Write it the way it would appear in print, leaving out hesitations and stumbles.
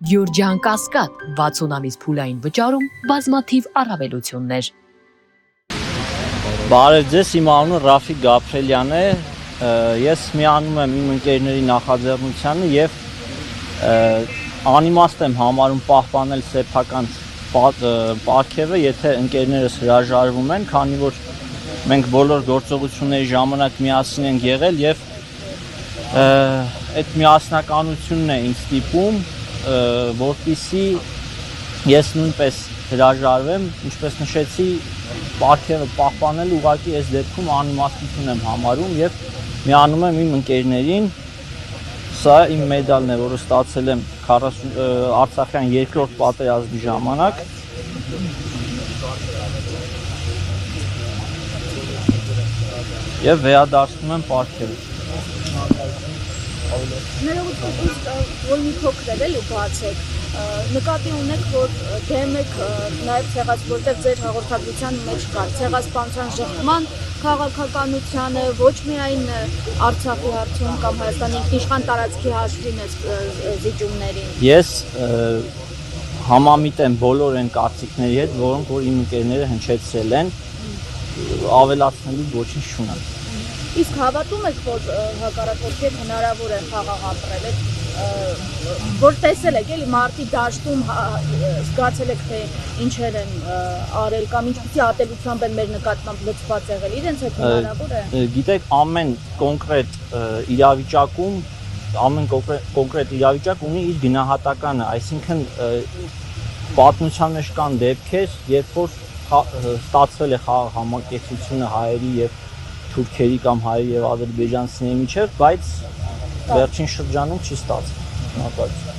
Գյուրջան Կասկադ 60 ամիս փուլային վճարում բազմաթիվ առավելություններ։ Բարև ձեզ, իմ անունը Ռաֆիկ Գաբրելյան է, ես միանում եմ իմ ընկերների նախաձեռնությանը և անիմաստ եմ համարում պահպանել սեփական պարգևը, եթե ընկերներս հրաժարվում են, քանի որ մենք բոլոր գործողությունների ժամանակ միասին ենք եղել և այդ միասնականությունն է ինձ ստիպում, որպեսզի ես նույնպես հրաժարվեմ, ինչպես նշեցի, պարգևը պահպանելու ուղղակի այս դեպքում անիմաստություն եմ համարում և միանում եմ իմ ընկերներին։ Սա իմ մեդալն է, որը ստացել եմ Արցախյան երկրորդ պատերազմի ժամանակ։ Եվ վերադարձնում եմ պարգևը։ Ներողություն, որ մի փոքր էլ էլի բացեք, նկատի ունեք, որ դեմ եք նաև որտեղ ձեր հաղորդագրության մեջ կար ցեղասպանության ժխտման քաղաքականությանը, ոչ միայն Արցախի հարցում կամ Հայաստանի ինքնիշխան տարածքի հաշվին զիջումներին։ Ես համամիտ եմ բոլոր այն կարծիքների հետ, որոնք որ իմ ընկերները հնչեցրել են, ավելացնելու ոչինչ չունեմ։ Իսկ հավատում եք, որ հակառակորդի հնարավոր է խաղաղ ապրել, որ տեսել եք, էլի մարտի դաշտում զգացել եք, թե ինչեր են արել կամ ինչպիսի ատելությամբ են մեր նկատմամբ լծված եղել, իրենց հետ հնարավոր է։ Գիտեք, ամեն կոնկրետ իրավիճակ ունի իր գնահատականը, այսինքն պատմության մեջ կան դեպքեր, երբ որ ստացվել է խաղաղ համակեցությունը հայերի և թուրքերի կամ հայերի և ադրբեջանցիների միջև, բայց վերջին շրջանում չի ստացվել։